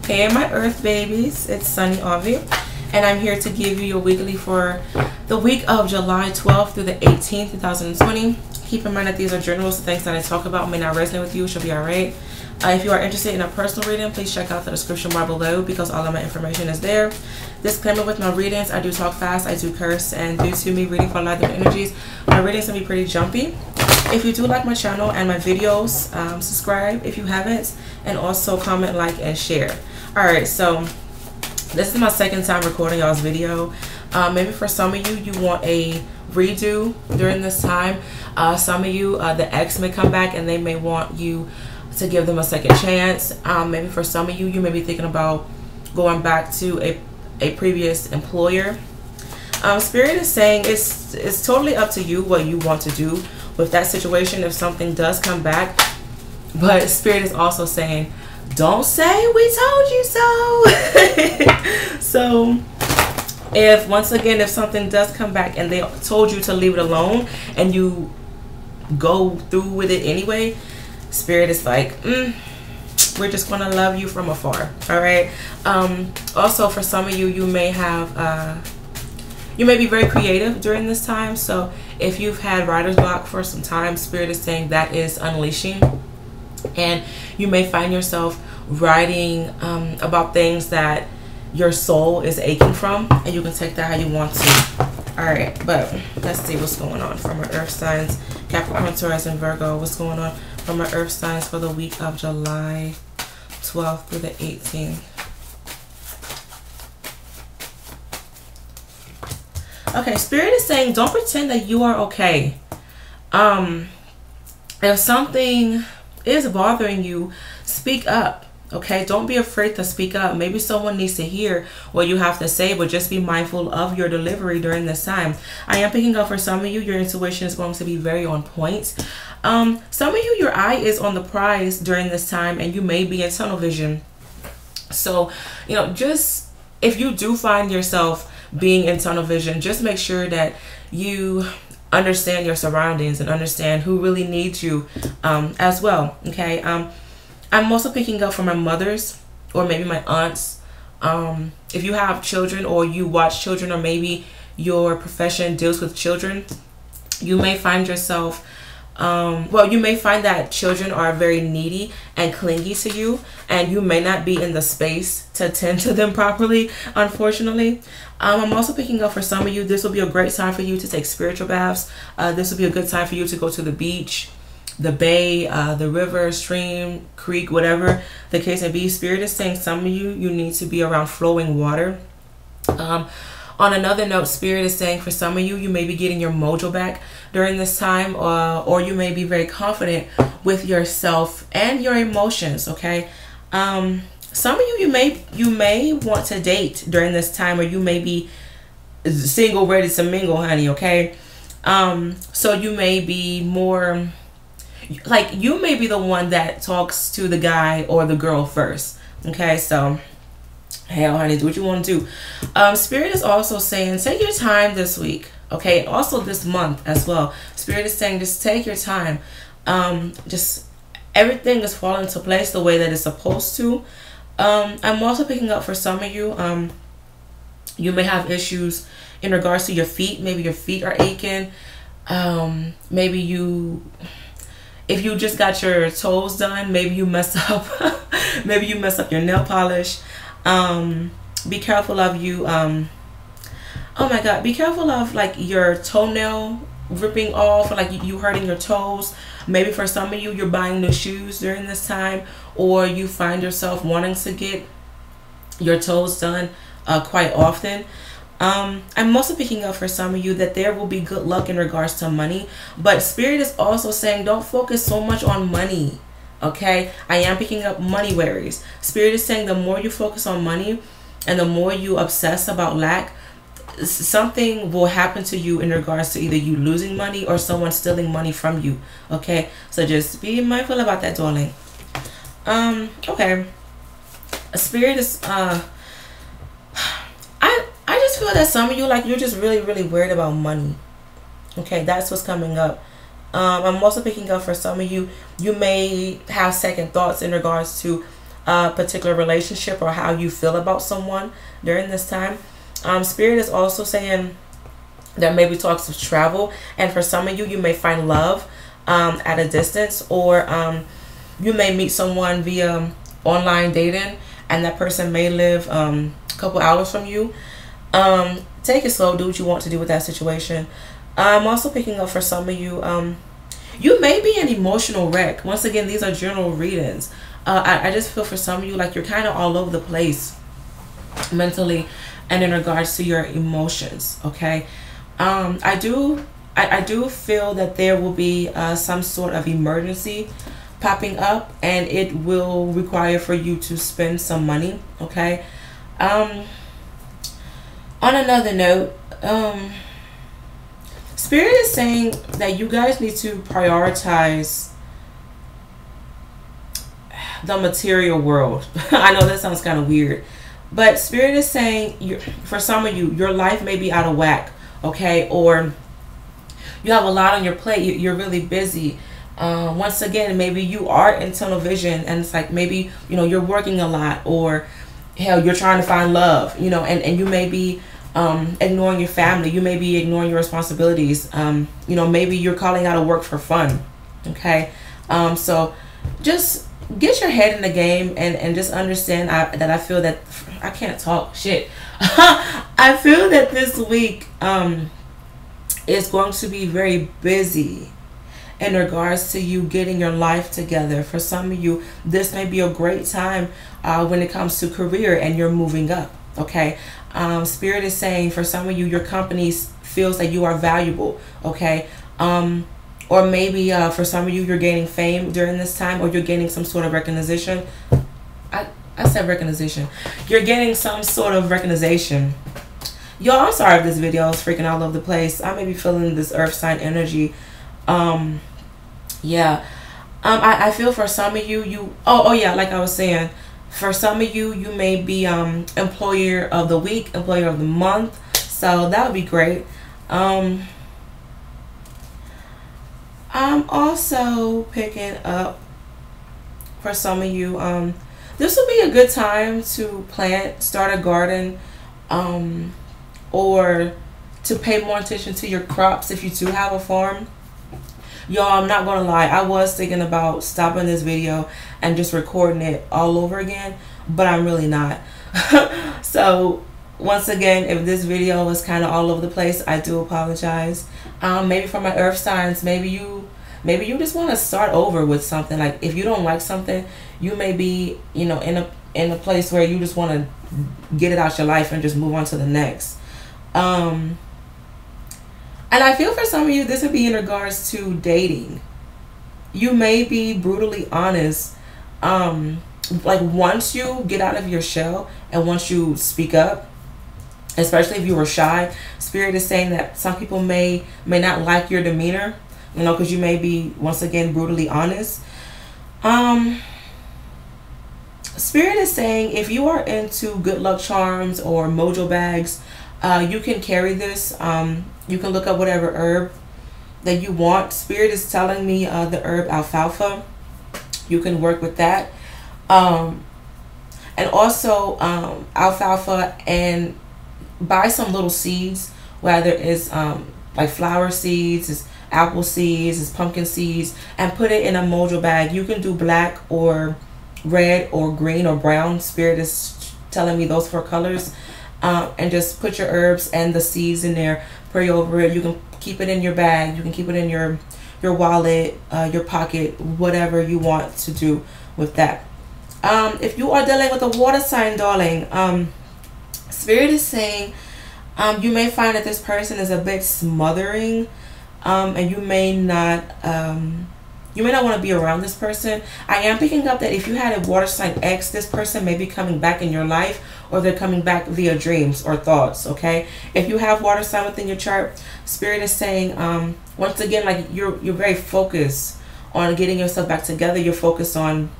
Hey my earth babies, it's Sunny Avi, and I'm here to give you your weekly for the week of July 12th through the 18th, 2020. Keep in mind that these are journals. The things that I talk about may not resonate with you. It should be alright. If you are interested in a personal reading, please check out the description bar below because all of my information is there. Disclaimer with my readings, I do talk fast, I do curse, and due to me reading for a lot of energies, my readings can be pretty jumpy. If you do like my channel and my videos, subscribe if you haven't, and also comment, like, and share. Alright, so this is my second time recording y'all's video. Maybe for some of you, you want a redo during this time. Some of you, the ex may come back and they may want you to give them a second chance. Maybe for some of you, you may be thinking about going back to a previous employer. Spirit is saying it's totally up to you what you want to do with that situation if something does come back. But Spirit is also saying, don't say we told you so. So if something does come back and they told you to leave it alone and you go through with it anyway, Spirit is like, we're just gonna love you from afar. All right. Also, for some of you, you may be very creative during this time. So if you've had writer's block for some time, Spirit is saying that is unleashing, and you may find yourself writing about things that your soul is aching from, and you can take that how you want to. All right, but let's see what's going on for my earth signs, Capricorn, Taurus, and Virgo. What's going on for my earth signs for the week of July 12th through the 18th. Okay, Spirit is saying don't pretend that you are okay. If something is bothering you, speak up. Okay, don't be afraid to speak up. Maybe someone needs to hear what you have to say, but just be mindful of your delivery during this time. I am picking up for some of you, your intuition is going to be very on point. Some of you, your eye is on the prize during this time, and you may be in tunnel vision. So, just if you do find yourself being in tunnel vision, just make sure that you understand your surroundings and understand who really needs you as well. Okay. I'm also picking up for my mothers or maybe my aunts. If you have children or you watch children, or maybe your profession deals with children, you may find yourself you may find that children are very needy and clingy to you, and you may not be in the space to tend to them properly, unfortunately. I'm also picking up for some of you, this will be a great time for you to take spiritual baths. This will be a good time for you to go to the beach, the bay, the river, stream, creek, whatever the case may be. Spirit is saying some of you need to be around flowing water. On another note, Spirit is saying for some of you, you may be getting your mojo back during this time, or you may be very confident with yourself and your emotions. Okay. Some of you may want to date during this time, or you may be single, ready to mingle, honey. Okay. So you may be more like, you may be the one that talks to the guy or the girl first. Okay. So, hell, honey, do what you want to do. Spirit is also saying take your time this week. Okay. And also this month as well. Spirit is saying just take your time. Just everything is falling into place the way that it's supposed to. I'm also picking up for some of you, you may have issues in regards to your feet. Maybe your feet are aching. Maybe if you just got your toes done, maybe you mess up. Maybe you mess up your nail polish. Be careful of oh my God, be careful of like your toenail ripping off, or like you hurting your toes. Maybe for some of you, you're buying new shoes during this time, or you find yourself wanting to get your toes done quite often. I'm also picking up for some of you that there will be good luck in regards to money, but Spirit is also saying don't focus so much on money. Okay, I am picking up money worries. Spirit is saying the more you focus on money and the more you obsess about lack, something will happen to you in regards to either you losing money or someone stealing money from you. Okay, so just be mindful about that, darling. Okay, Spirit is I just feel that some of you, like, you're just really worried about money. Okay, that's what's coming up. I'm also picking up for some of you, you may have second thoughts in regards to particular relationship or how you feel about someone during this time. Spirit is also saying there may be talks of travel, and for some of you, you may find love at a distance, or you may meet someone via online dating, and that person may live a couple hours from you. Take it slow, do what you want to do with that situation. I'm also picking up for some of you, you may be an emotional wreck. Once again, these are general readings. I just feel for some of you like you're kind of all over the place mentally and in regards to your emotions, okay? I do feel that there will be some sort of emergency popping up, and it will require for you to spend some money, okay? On another note, Spirit is saying that you guys need to prioritize the material world. I know that sounds kind of weird, but Spirit is saying for some of you, your life may be out of whack, okay? Or you have a lot on your plate. You're really busy. Once again, maybe you are in tunnel vision, and it's like maybe, you know, you're working a lot, or hell, you're trying to find love, you know, and you may be ignoring your family. You may be ignoring your responsibilities. You know, maybe you're calling out of work for fun, okay? So just get your head in the game and just understand that I feel that I can't talk shit. I feel that this week is going to be very busy in regards to you getting your life together. For some of you, this may be a great time when it comes to career and you're moving up, okay? Spirit is saying for some of you, your company feels that you are valuable, okay? Or maybe for some of you, you're gaining fame during this time, or you're gaining some sort of recognition. I said recognition. You're getting some sort of recognition. Y'all, I'm sorry if this video is freaking all over the place. I may be feeling this earth sign energy. Yeah. I feel for some of you, oh yeah, like I was saying, for some of you, you may be employer of the week, employer of the month. So that would be great. I'm also picking up for some of you, this would be a good time to start a garden, or to pay more attention to your crops if you do have a farm. Y'all, I'm not gonna lie, I was thinking about stopping this video and just recording it all over again, but I'm really not. So once again, if this video was kind of all over the place, I do apologize. Maybe for my earth signs, maybe you just want to start over with something. Like if you don't like something, you may be, you know, in a place where you just want to get it out your life and just move on to the next. And I feel for some of you, this would be in regards to dating. You may be brutally honest. Like once you get out of your shell and once you speak up, especially if you were shy, Spirit is saying that some people may not like your demeanor, you know, because you may be, once again, brutally honest. Spirit is saying if you are into good luck charms or mojo bags, you can carry this. You can look up whatever herb that you want. Spirit is telling me the herb alfalfa. You can work with that. And also alfalfa, and buy some little seeds, whether it's like flower seeds, it's apple seeds, it's pumpkin seeds, and put it in a mojo bag. You can do black or red or green or brown. Spirit is telling me those 4 colors. And just put your herbs and the seeds in there, pray over it. You can keep it in your bag, you can keep it in your wallet, your pocket, whatever you want to do with that. If you are dealing with a water sign, darling, Spirit is saying you may find that this person is a bit smothering, and you may not want to be around this person. I am picking up that if you had a water sign X, this person may be coming back in your life, or they're coming back via dreams or thoughts, okay? If you have water sign within your chart, Spirit is saying, once again, like you're very focused on getting yourself back together. You're focused on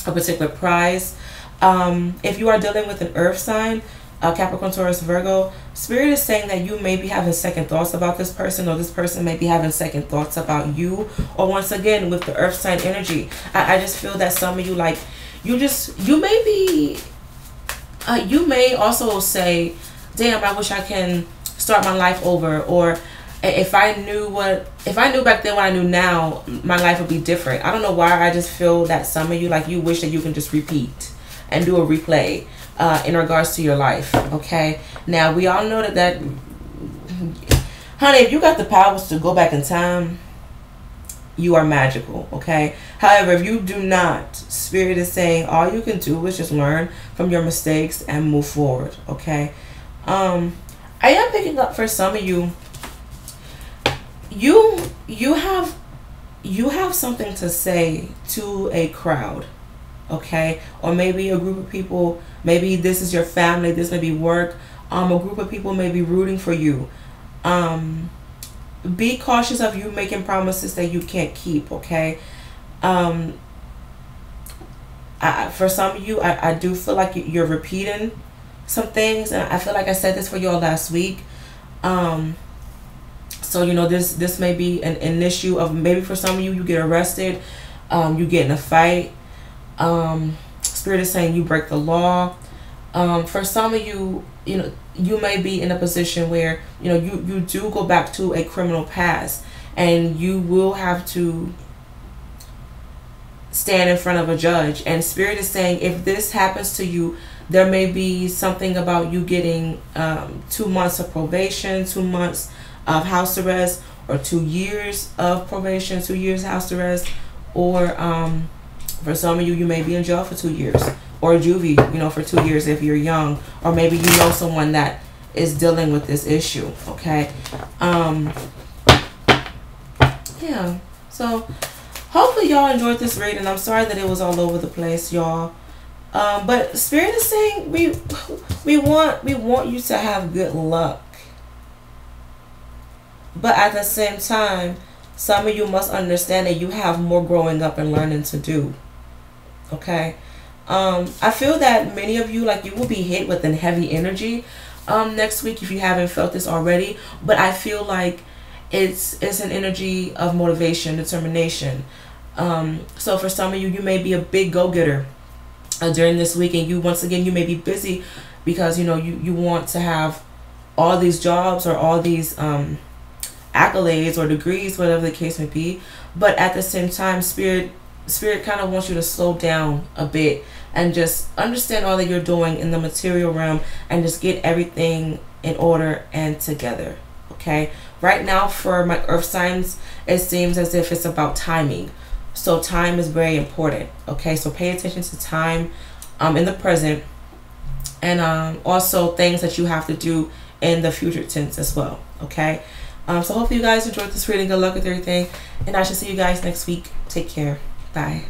a particular prize. If you are dealing with an earth sign, Capricorn, Taurus, Virgo, Spirit is saying that you may be having second thoughts about this person, or this person may be having second thoughts about you. Or once again, with the earth sign energy, I just feel that some of you, like, you may be, you may also say, damn, I wish I can start my life over, or if I knew back then what I knew now, my life would be different. I don't know why, I just feel that some of you, like, you wish that you can just repeat and do a replay in regards to your life. Okay, now we all know that honey, if you got the powers to go back in time, you are magical. Okay, however, if you do not, Spirit is saying all you can do is just learn from your mistakes and move forward. Okay, I am picking up for some of you, you have something to say to a crowd. Okay, or maybe a group of people, maybe this is your family, this may be work, a group of people may be rooting for you. Be cautious of you making promises that you can't keep. Okay, for some of you, I do feel like you're repeating some things, and I feel like I said this for y'all last week. So you know, this may be an issue of, maybe for some of you, you get arrested, you get in a fight, Spirit is saying you break the law. For some of you, you know, you may be in a position where, you know, you do go back to a criminal past, and you will have to stand in front of a judge. And Spirit is saying, if this happens to you, there may be something about you getting 2 months of probation, 2 months of house arrest, or 2 years of probation, 2 years house arrest, or for some of you, you may be in jail for 2 years, or juvie, you know, for 2 years if you're young, or maybe you know someone that is dealing with this issue. Okay, yeah. So hopefully y'all enjoyed this reading. I'm sorry that it was all over the place, y'all. But Spirit is saying we want you to have good luck, but at the same time, some of you must understand that you have more growing up and learning to do. Okay, I feel that many of you, like, you will be hit with a heavy energy next week if you haven't felt this already. But I feel like it's an energy of motivation, determination. So for some of you, you may be a big go-getter during this week, and you, once again, you may be busy because, you know, you want to have all these jobs or all these accolades or degrees, whatever the case may be. But at the same time, Spirit kind of wants you to slow down a bit and just understand all that you're doing in the material realm, and just get everything in order and together. Okay, right now for my earth signs, it seems as if it's about timing. So time is very important. Okay, so pay attention to time in the present, and also things that you have to do in the future tense as well. Okay, so hopefully you guys enjoyed this reading. Good luck with everything, and I shall see you guys next week. Take care. Bye.